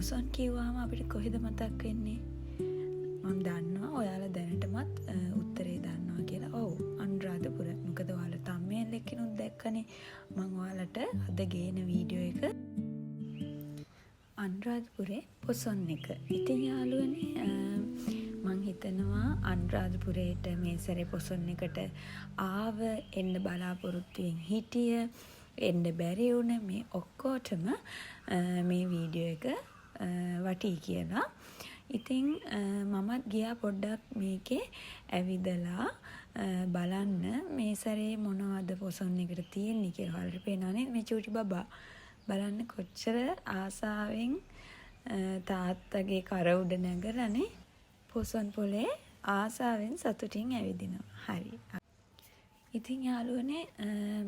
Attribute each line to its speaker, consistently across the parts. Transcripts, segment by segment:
Speaker 1: පොසොන් කිව්වම අපිට කොහෙද මතක් වෙන්නේ? මම දන්නවා ඔයාලා දැනටමත් උත්තරේ දන්නවා කියලා. ඔව් අනුරාධපුර. මොකද ඔයාලා තම්මේල් එක්කිනුත් දැක්කනේ. මම ඔයාලට අද ගේන වීඩියෝ එක අනුරාධපුරේ පොසොන් එක. ඉතින් යාළුවනේ මං හිතනවා අනුරාධපුරේට මේ සැරේ පොසොන් එකට ආව එන්න බලාපොරොත්තුෙන් හිටිය එන්න බැරි වුණ මේ ඔක්කොටම මේ වීඩියෝ එක වටී කියලා. ඉතින් මමත් ගියා පොඩ්ඩක් මේකේ ඇවිදලා බලන්න මේ සැරේ මොනවද පොසොන් එකට තියෙන්නේ කියලා. ඔයාලට පේනවනේ මේ චූටි බබා. බලන්න කොච්චර ආසාවෙන් තාත්තගේ කර උඩ නැගලානේ පොසොන් පොලේ ආසාවෙන් සතුටින් ඇවිදිනවා. හරි. ඉතින් යාළුවනේ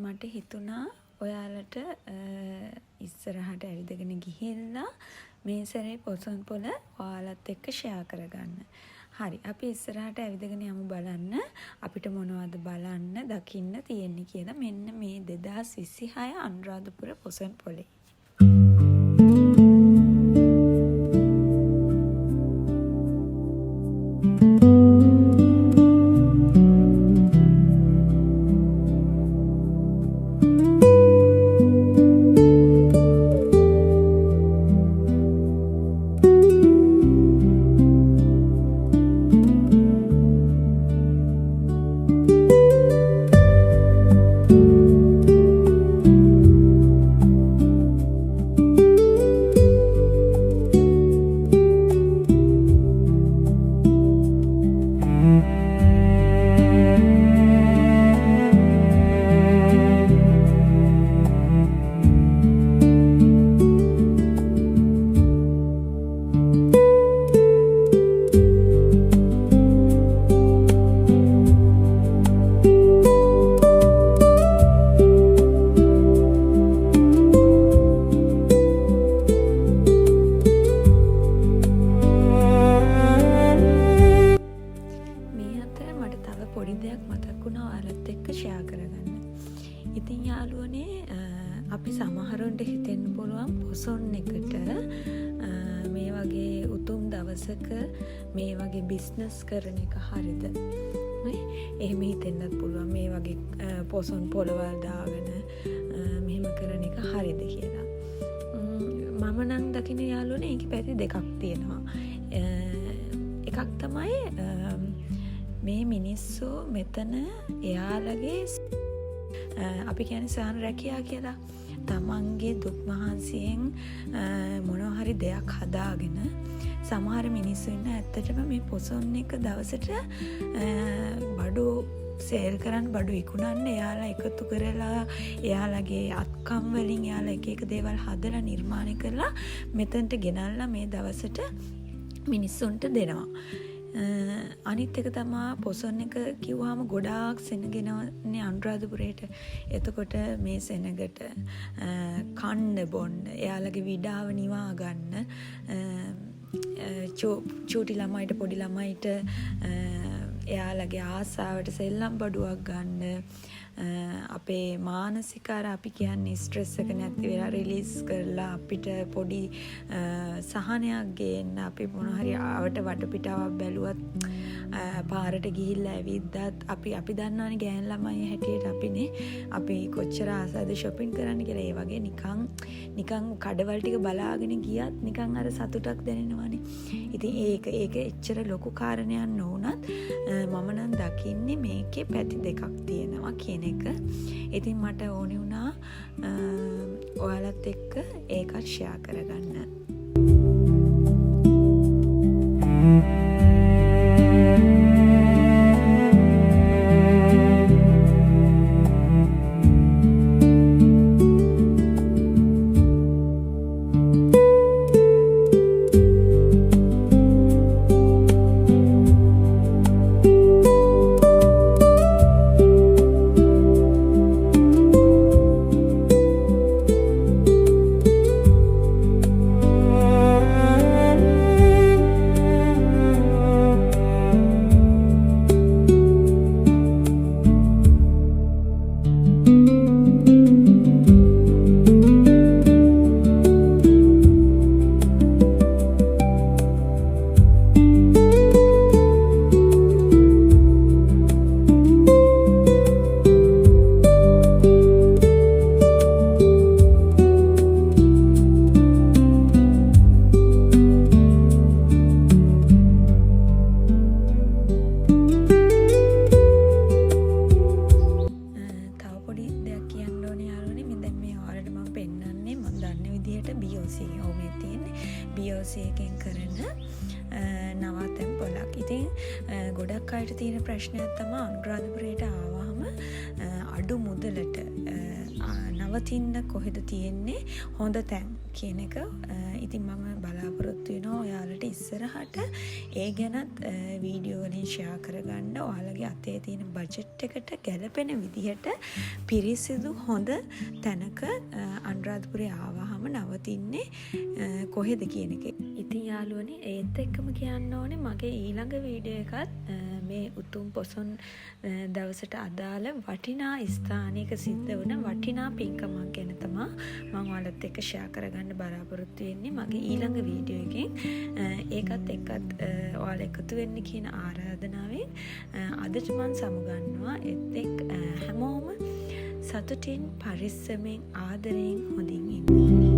Speaker 1: මට හිතුණා ඔයාලට ඉස්සරහට ඇවිදගෙන ගිහිල්ලා මේ සැරේ පොසොන් පොල ඔයාලත් එක්ක ෂෙයා කරගන්න. හරි. අපි ඉස්සරහට ඇවිදගෙන යමු බලන්න අපිට මොනවද බලන්න දකින්න තියෙන්නේ කියලා. මෙන්න මේ 2026 අනුරාධපුර පොසොන් පොලේ. ඉතින් යාළුවනේ අපි සමහරුන්ට හිතෙන්න පුළුවන් පොසොන් එකට මේ වගේ උතුම් දවසක මේ වගේ බිස්නස් කරන එක හරිද? එහෙම හිතෙන්නත් පුළුවන් මේ වගේ පොසොන් පොළවල් දාගෙන මෙහෙම කරන එක හරිද කියලා. මම නම් දකින යාළුවනේ ඒකේ පැති දෙකක් තියෙනවා. එකක් තමයි මේ මිනිස්සු මෙතන එයාලගේ අපි කියන්නේ සහන රැකියා කියලා තමන්ගේ දුක් මහන්සියෙන් මොනවා හරි දෙයක් හදාගෙන සමහර මිනිස්සු ඉන්න ඇත්තටම මේ පොසොන් එක දවසට බඩු සේල් කරන්න බඩු විකුණන්න එයාලා එකතු කරලා එයාලගේ අත්කම් වලින් එයාලා එක එක දේවල් හදලා නිර්මාණය කරලා මෙතනට ගෙනල්ලා මේ දවසට මිනිස්සුන්ට දෙනවා. අනිත් එක තමා පොසොන් එක කිව්වහම ගොඩාක් සෙනගෙනවනේ අනුරාධපුරේට. එතකොට මේ සෙනගට කන්න බොන්න එයාලගේ විඩාව නිවා ගන්න චූටි ළමයිට පොඩි ළමයිට එයාලගේ ආසාවට සෙල්ලම් බඩුවක් ගන්න අපේ මානසික අපි කියන්නේ ස්ට්‍රෙස් එක නැති වෙලා රිලීස් කරලා අපිට පොඩි සහනයක් ගේන්න අපි මොන හරි ආවට වටපිටාවක් බැලුවත් පාරට ගිහිල්ලා ඇවිද්දත් අපි දන්නවනේ ගෑන් ළමයි හැටියට අපිනේ අපි කොච්චර ආසාද shopping කරන්න කියලා. ඒ වගේ නිකන් කඩවල ටික බලාගෙන ගියත් නිකන් අර සතුටක් දැනෙනවනේ. ඉතින් ඒක එච්චර ලොකු කාරණයක් නොවුනත් මම නම් දකින්නේ මේකේ පැති දෙකක් තියෙනවා කියන එක. ඉතින් මට ඕනි වුණා ඔයාලත් එක්ක ඒකත් ෂෙයා කරගන්න. හරියට BOC ඔව් මේ තියෙන්නේ BOC එකෙන් කරන නවාතැන් පොලක්. ඉතින් ගොඩක් අයට තියෙන ප්‍රශ්නයක් තමයි අනුරාධපුරයට ආවහම අඩු මුදලට නවතින්න කොහෙද තියෙන්නේ හොඳ තැන් කියන එක. ඉතින් මම බලාපොරොත්තු වෙනවා ඔයාලට ඉස්සරහට ඒ ගැනත් වීඩියෝ වලින් ෂෙයා කරගන්න. ඔයාලගේ අතේ තියෙන බජට් එකට ගැලපෙන විදිහට පිරිසිදු හොඳ තැනක අනුරාධපුරේ ආවහම නවතින්නේ කොහෙද කියන එක. ඉතින් යාළුවනේ ඒත් එක්කම කියන්න ඕනේ මගේ ඊළඟ වීඩියෝ එකත් මේ උතුම් පොසොන් දවසට අදාළ වටිනා ස්ථානයක සිද්ධ වුණ වටිනා පින්කමක් ගැන තමයි මම ඔයාලත් එක්ක ෂෙයා කරගන්න බලාපොරොත්තු වෙන්නේ මගේ ඊළඟ වීඩියෝ එකෙන්. ඒකත් එක්කත් ඔයාලා එකතු වෙන්න කියන ආරාධනාවෙන් අදට මම සමුගන්නවා. එක් හැමෝම සතුටින් පරිස්සමෙන් ආදරයෙන් හොඳින් ඉන්න.